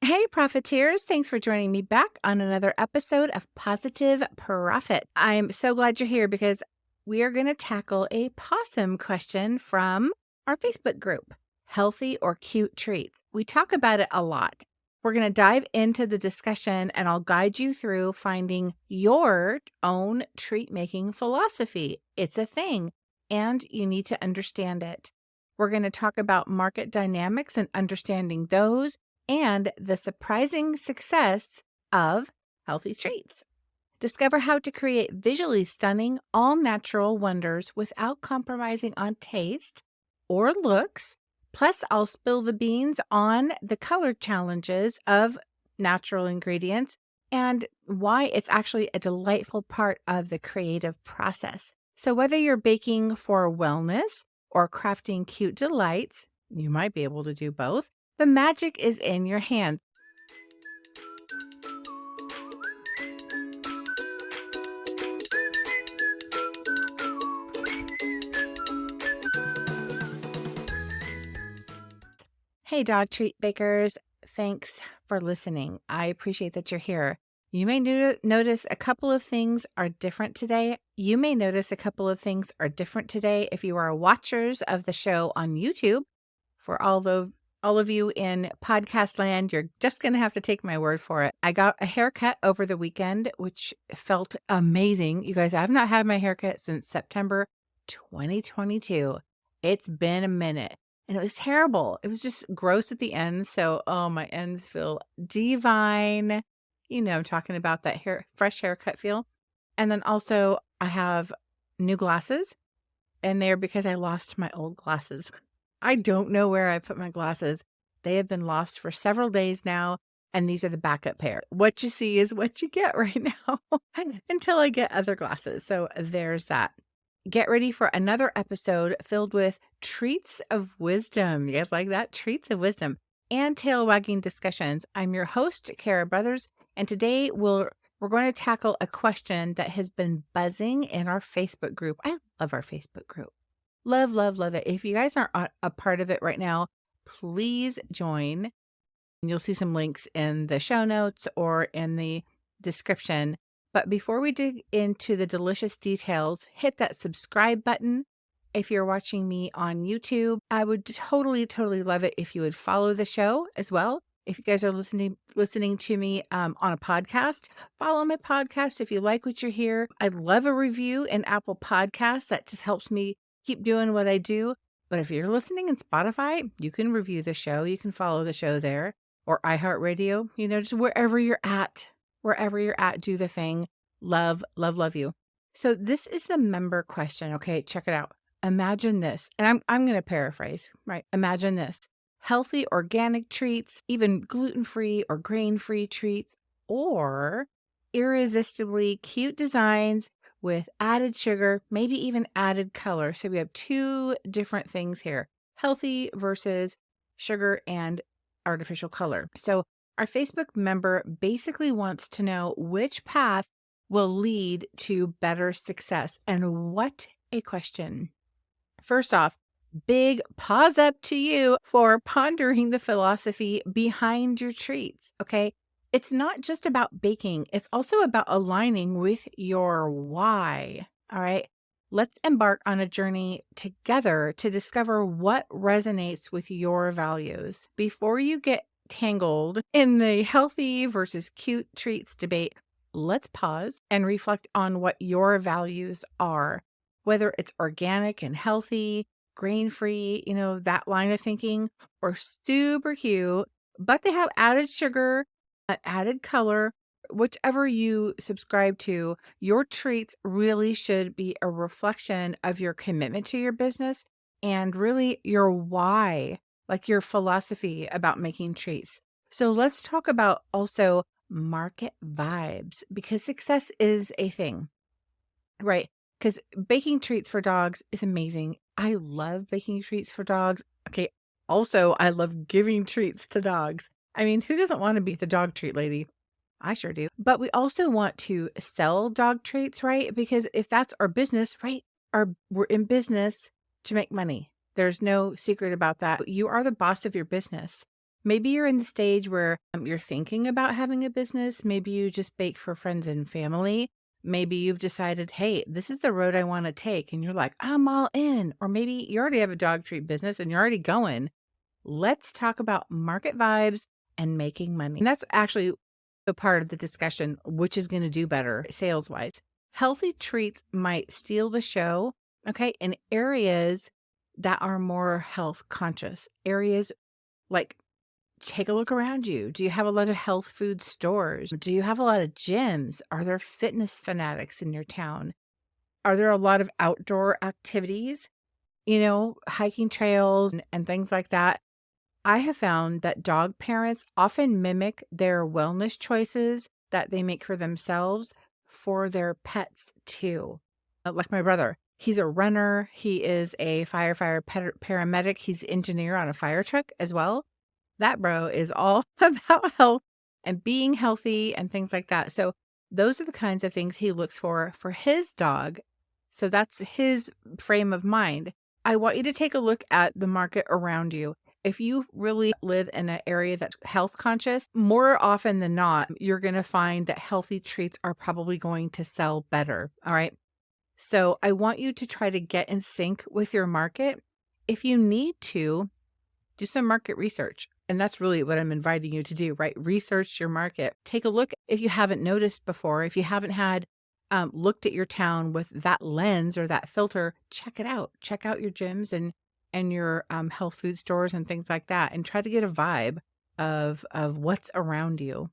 Hey, Profiteers. Thanks for joining me back on another episode of Positive Profit. I'm so glad you're here because we are going to tackle a possum question from our Facebook group, Healthy or Cute Treats. We talk about it a lot. We're going to dive into the discussion and I'll guide you through finding your own treat making philosophy. It's a thing and you need to understand it. We're going to talk about market dynamics and understanding those and the surprising success of healthy treats. Discover how to create visually stunning, all-natural wonders without compromising on taste or looks. Plus, I'll spill the beans on the color challenges of natural ingredients and why it's actually a delightful part of the creative process. So whether you're baking for wellness or crafting cute delights, you might be able to do both. The magic is in your hands. Hey, dog treat bakers. Thanks for listening. I appreciate that you're here. You may notice a couple of things are different today. You may notice a couple of things are different today if you are watchers of the show on YouTube. For all of you in podcast land, you're just going to have to take my word for it. I got a haircut over the weekend, which felt amazing. You guys, I've not had my haircut since September 2022. It's been a minute and it was terrible. It was just gross at the ends. So, my ends feel divine. You know, I'm talking about that fresh haircut feel. And then also I have new glasses and they're because I lost my old glasses. I don't know where I put my glasses. They have been lost for several days now, and these are the backup pair. What you see is what you get right now until I get other glasses. So there's that. Get ready for another episode filled with treats of wisdom. You guys like that? Treats of wisdom and tail wagging discussions. I'm your host, Kara Brothers, and today we're going to tackle a question that has been buzzing in our Facebook group. I love our Facebook group. Love, love, love it. If you guys aren't a part of it right now, please join. You'll see some links in the show notes or in the description. But before we dig into the delicious details, hit that subscribe button. If you're watching me on YouTube, I would totally love it if you would follow the show as well. If you guys are listening to me on a podcast, follow my podcast if you like what you hear. I'd love a review in Apple Podcasts. That just helps me keep doing what I do. But if you're listening in Spotify, you can review the show. You can follow the show there or iHeartRadio, just wherever you're at, do the thing. Love, love, love you. So this is the member question. Okay, check it out. Imagine this, and I'm going to paraphrase, right? Imagine this. Healthy organic treats, even gluten-free or grain-free treats, or irresistibly cute designs with added sugar, maybe even added color. So we have two different things here, healthy versus sugar and artificial color. So our Facebook member basically wants to know which path will lead to better success. And what a question. First off, big pause up to you for pondering the philosophy behind your treats, okay? It's not just about baking. It's also about aligning with your why, all right? Let's embark on a journey together to discover what resonates with your values. Before you get tangled in the healthy versus cute treats debate, let's pause and reflect on what your values are, whether it's organic and healthy, grain-free, that line of thinking, or super cute, but they have added sugar, added color, whichever you subscribe to. Your treats really should be a reflection of your commitment to your business and really your why, like your philosophy about making treats. So let's talk about also market vibes, because success is a thing, right? Because baking treats for dogs is amazing. I love baking treats for dogs. Okay. Also, I love giving treats to dogs. I mean, who doesn't want to be the dog treat lady? I sure do. But we also want to sell dog treats, right? Because if that's our business, right? We're in business to make money. There's no secret about that. You are the boss of your business. Maybe you're in the stage where you're thinking about having a business. Maybe you just bake for friends and family. Maybe you've decided, hey, this is the road I want to take. And you're like, I'm all in. Or maybe you already have a dog treat business and you're already going. Let's talk about market vibes and making money. And that's actually a part of the discussion, which is going to do better sales wise. Healthy treats might steal the show, okay, in areas that are more health conscious. Areas like, take a look around you. Do you have a lot of health food stores? Do you have a lot of gyms? Are there fitness fanatics in your town? Are there a lot of outdoor activities? Hiking trails and things like that. I have found that dog parents often mimic their wellness choices that they make for themselves for their pets too. Like my brother, he's a runner. He is a firefighter paramedic. He's an engineer on a fire truck as well. That bro is all about health and being healthy and things like that. So those are the kinds of things he looks for his dog. So that's his frame of mind. I want you to take a look at the market around you. If you really live in an area that's health conscious, more often than not, you're going to find that healthy treats are probably going to sell better. All right. So I want you to try to get in sync with your market. If you need to, do some market research. And that's really what I'm inviting you to do, right? Research your market. Take a look if you haven't noticed before, if you haven't had looked at your town with that lens or that filter, check it out. Check out your gyms and your health food stores and things like that, and try to get a vibe of what's around you.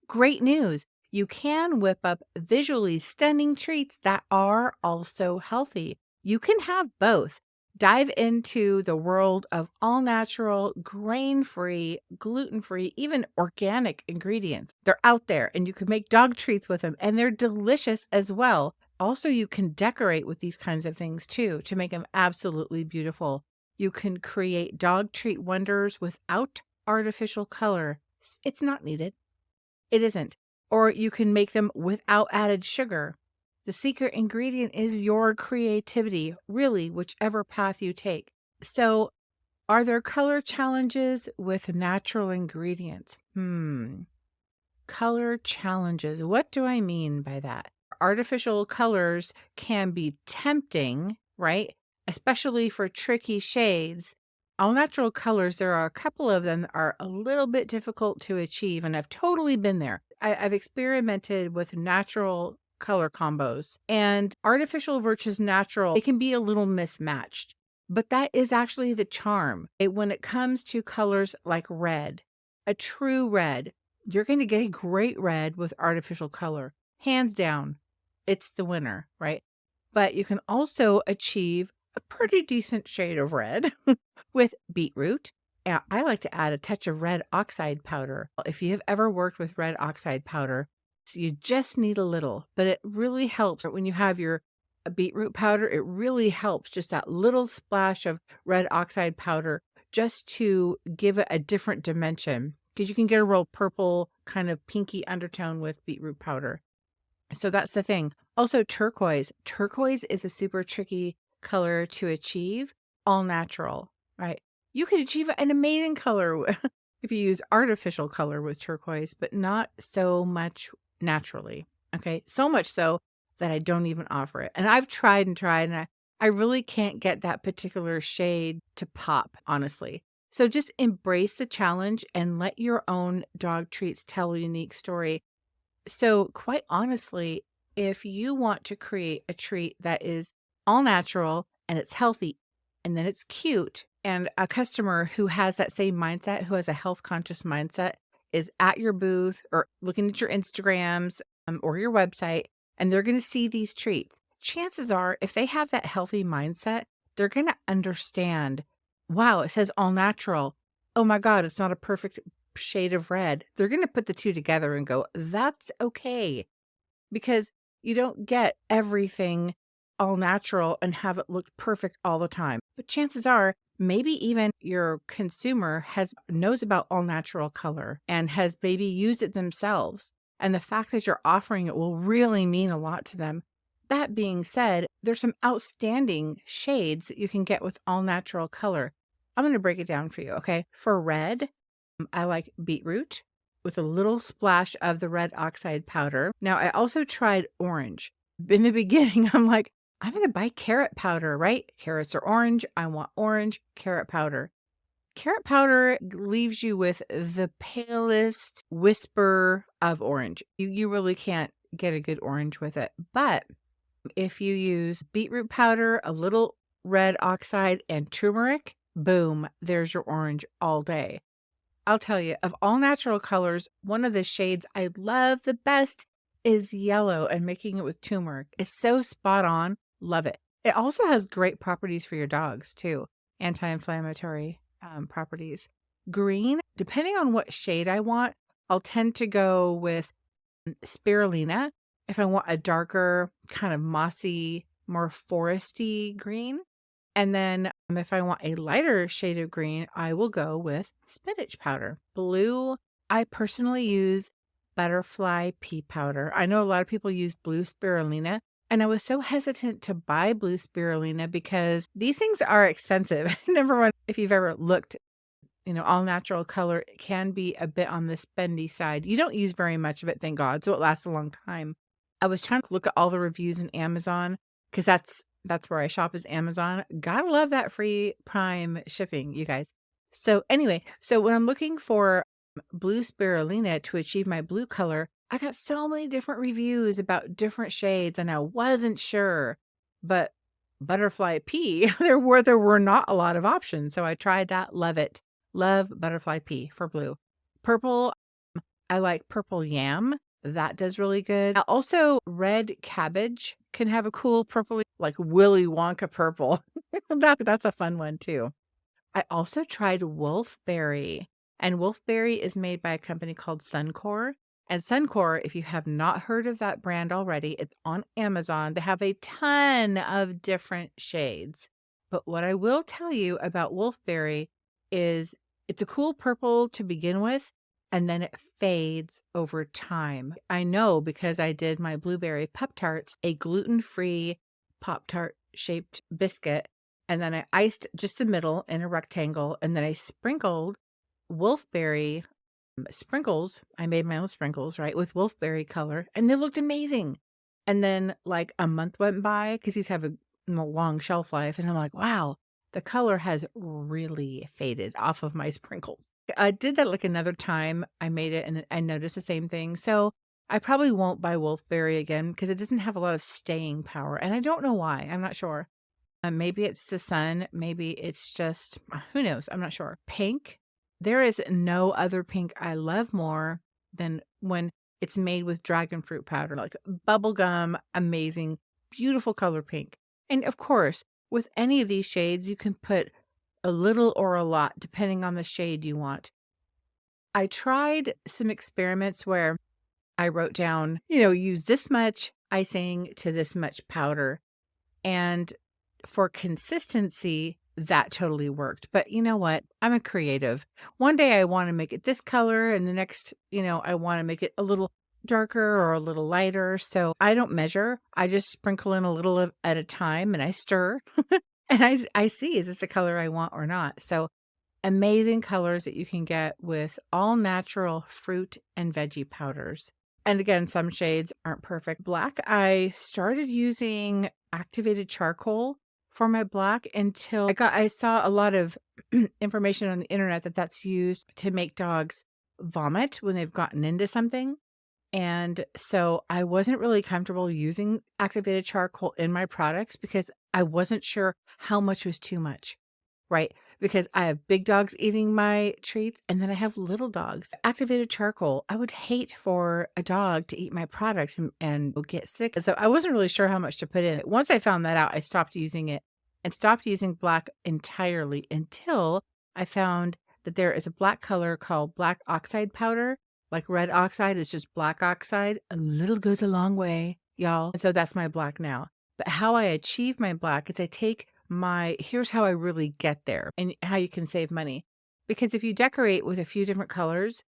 Great news. You can whip up visually stunning treats that are also healthy. You can have both. Dive into the world of all natural, grain-free, gluten-free, even organic ingredients. They're out there and you can make dog treats with them and they're delicious as well. Also, you can decorate with these kinds of things too to make them absolutely beautiful. You can create dog treat wonders without artificial color. It's not needed. It isn't. Or you can make them without added sugar. The secret ingredient is your creativity, really, whichever path you take. So, are there color challenges with natural ingredients? Color challenges. What do I mean by that? Artificial colors can be tempting, right? Especially for tricky shades. All natural colors, there are a couple of them that are a little bit difficult to achieve, and I've totally been there. I've experimented with natural color combos, and artificial versus natural, it can be a little mismatched, but that is actually the charm. When it comes to colors like red, a true red, you're going to get a great red with artificial color. Hands down, it's the winner, right? But you can also achieve a pretty decent shade of red with beetroot. And I like to add a touch of red oxide powder. If you have ever worked with red oxide powder, so you just need a little, but it really helps when you have your beetroot powder. It really helps, just that little splash of red oxide powder just to give it a different dimension, because you can get a real purple kind of pinky undertone with beetroot powder. So that's the thing. Also, turquoise. Turquoise is a super tricky color to achieve, all natural, right? You could achieve an amazing color if you use artificial color with turquoise, but not so much naturally. Okay. So much so that I don't even offer it. And I've tried and I really can't get that particular shade to pop, honestly. So just embrace the challenge and let your own dog treats tell a unique story. So quite honestly, if you want to create a treat that is all natural and it's healthy and then it's cute, and a customer who has that same mindset, who has a health conscious mindset, is at your booth or looking at your Instagrams or your website, and they're going to see these treats, chances are, if they have that healthy mindset, they're going to understand, wow, it says all natural. Oh my God, it's not a perfect shade of red. They're going to put the two together and go, that's okay. Because you don't get everything all natural and have it look perfect all the time. But chances are, maybe even your consumer knows about all natural color and has maybe used it themselves. And the fact that you're offering it will really mean a lot to them. That being said, there's some outstanding shades that you can get with all natural color. I'm going to break it down for you, okay? For red, I like beetroot with a little splash of the red oxide powder. Now, I also tried orange. In the beginning, I'm like, I'm going to buy carrot powder, right? Carrots are orange. I want orange carrot powder. Carrot powder leaves you with the palest whisper of orange. You really can't get a good orange with it. But if you use beetroot powder, a little red oxide, and turmeric, boom, there's your orange all day. I'll tell you, of all natural colors, one of the shades I love the best is yellow, and making it with turmeric is so spot on. Love it. It also has great properties for your dogs too, anti-inflammatory properties. Green, depending on what shade I want, I'll tend to go with spirulina if I want a darker, kind of mossy, more foresty green. And then if I want a lighter shade of green, I will go with spinach powder. Blue, I personally use butterfly pea powder. I know a lot of people use blue spirulina, and I was so hesitant to buy blue spirulina because these things are expensive. Number one, if you've ever looked, all natural color can be a bit on the spendy side. You don't use very much of it, thank God, so it lasts a long time. I was trying to look at all the reviews in Amazon because that's where I shop, is Amazon. Gotta love that free Prime shipping, you guys. So anyway, when I'm looking for blue spirulina to achieve my blue color, I got so many different reviews about different shades and I wasn't sure. But butterfly pea, there were not a lot of options. So I tried that. Love it. Love butterfly pea for blue. Purple, I like purple yam. That does really good. Also, red cabbage can have a cool purple, like Willy Wonka purple. That's a fun one too. I also tried wolfberry, and wolfberry is made by a company called Suncor. And Suncor, if you have not heard of that brand already, it's on Amazon. They have a ton of different shades. But what I will tell you about wolfberry is it's a cool purple to begin with, and then it fades over time. I know because I did my blueberry Pop-Tarts, a gluten-free Pop-Tart shaped biscuit, and then I iced just the middle in a rectangle, and then I sprinkled wolfberry sprinkles. I made my own sprinkles, right, with wolfberry color, and they looked amazing. And then like a month went by because these have a long shelf life, and I'm like, wow, the color has really faded off of my sprinkles. I did that like another time. I made it and I noticed the same thing. So I probably won't buy wolfberry again because it doesn't have a lot of staying power. And I don't know why. I'm not sure. Maybe it's the sun. Maybe it's just, who knows? I'm not sure. Pink. There is no other pink I love more than when it's made with dragon fruit powder, like bubblegum, amazing, beautiful color pink. And of course, with any of these shades, you can put a little or a lot, depending on the shade you want. I tried some experiments where I wrote down, use this much icing to this much powder. And for consistency, that totally worked. But you know what? I'm a creative. One day I want to make it this color, and the next, I want to make it a little darker or a little lighter. So I don't measure. I just sprinkle in a little at a time and I stir and I see, is this the color I want or not? So amazing colors that you can get with all natural fruit and veggie powders. And again, some shades aren't perfect. Black, I started using activated charcoal for my black until I saw a lot of information on the internet that's used to make dogs vomit when they've gotten into something. And so I wasn't really comfortable using activated charcoal in my products because I wasn't sure how much was too much, right? Because I have big dogs eating my treats and then I have little dogs. Activated charcoal, I would hate for a dog to eat my product and get sick. So I wasn't really sure how much to put in it. Once I found that out, I stopped using it and stopped using black entirely until I found that there is a black color called black oxide powder. Like red oxide is just black oxide. A little goes a long way, y'all. And so that's my black now. But how I achieve my black is I take here's how I really get there and how you can save money. Because if you decorate with a few different colors,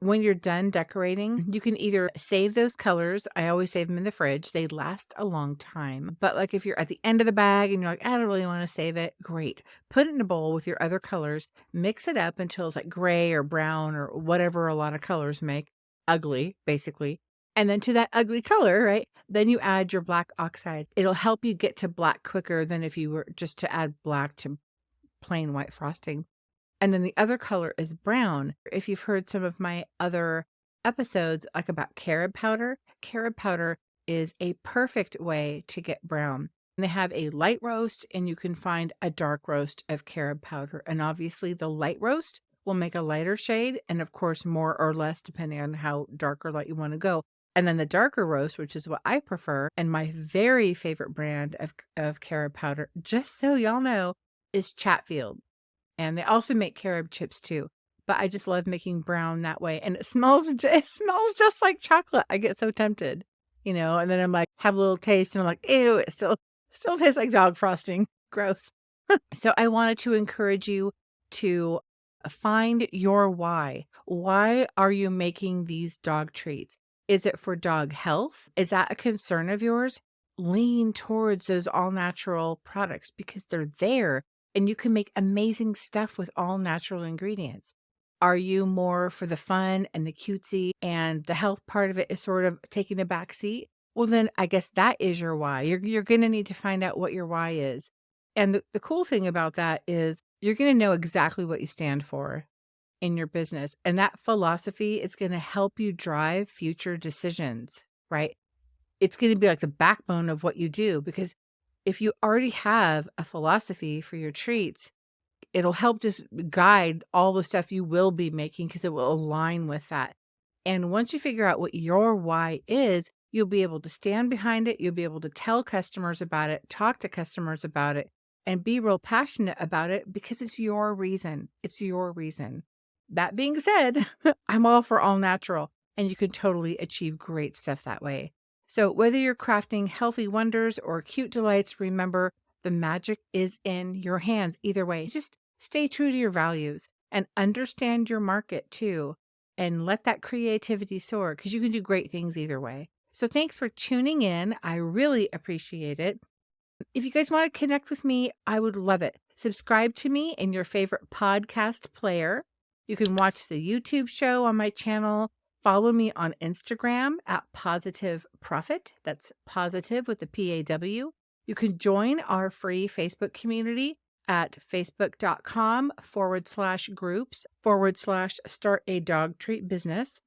When you're done decorating, you can either save those colors. I always save them in the fridge. They last a long time. But like if you're at the end of the bag and you're like, I don't really want to save it, great. Put it in a bowl with your other colors, mix it up until it's like gray or brown or whatever a lot of colors make. Ugly, basically. And then to that ugly color, right? Then you add your black oxide. It'll help you get to black quicker than if you were just to add black to plain white frosting. And then the other color is brown. If you've heard some of my other episodes, like about carob powder is a perfect way to get brown. And they have a light roast and you can find a dark roast of carob powder. And obviously the light roast will make a lighter shade. And of course, more or less, depending on how dark or light you want to go. And then the darker roast, which is what I prefer, and my very favorite brand of carob powder, just so y'all know, is Chatfield. And they also make carob chips too. But I just love making brown that way. And it smells just like chocolate. I get so tempted, and then I'm like, have a little taste and I'm like, ew, it still tastes like dog frosting. Gross. So I wanted to encourage you to find your why. Why are you making these dog treats? Is it for dog health? Is that a concern of yours? Lean towards those all natural products because they're there. And you can make amazing stuff with all natural ingredients. Are you more for the fun and the cutesy and the health part of it is sort of taking a back seat? Well, then I guess that is your why. You're going to need to find out what your why is. And the cool thing about that is you're going to know exactly what you stand for in your business. And that philosophy is going to help you drive future decisions, right? It's going to be like the backbone of what you do because if you already have a philosophy for your treats, it'll help just guide all the stuff you will be making because it will align with that. And once you figure out what your why is, you'll be able to stand behind it. You'll be able to tell customers about it, talk to customers about it, and be real passionate about it because it's your reason. It's your reason. That being said, I'm all for all natural, and you can totally achieve great stuff that way. So whether you're crafting healthy wonders or cute delights, remember the magic is in your hands. Either way, just stay true to your values and understand your market too. And let that creativity soar because you can do great things either way. So thanks for tuning in. I really appreciate it. If you guys want to connect with me, I would love it. Subscribe to me in your favorite podcast player. You can watch the YouTube show on my channel. Follow me on Instagram at Positive Profit. That's positive with the PAW. You can join our free Facebook community at facebook.com/groups/start a dog treat business.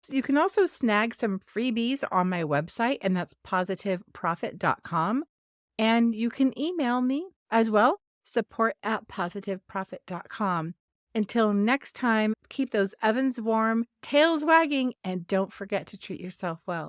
You can also snag some freebies on my website, and that's positiveprofit.com. And you can email me as well, support@positiveprofit.com. Until next time, keep those ovens warm, tails wagging, and don't forget to treat yourself well.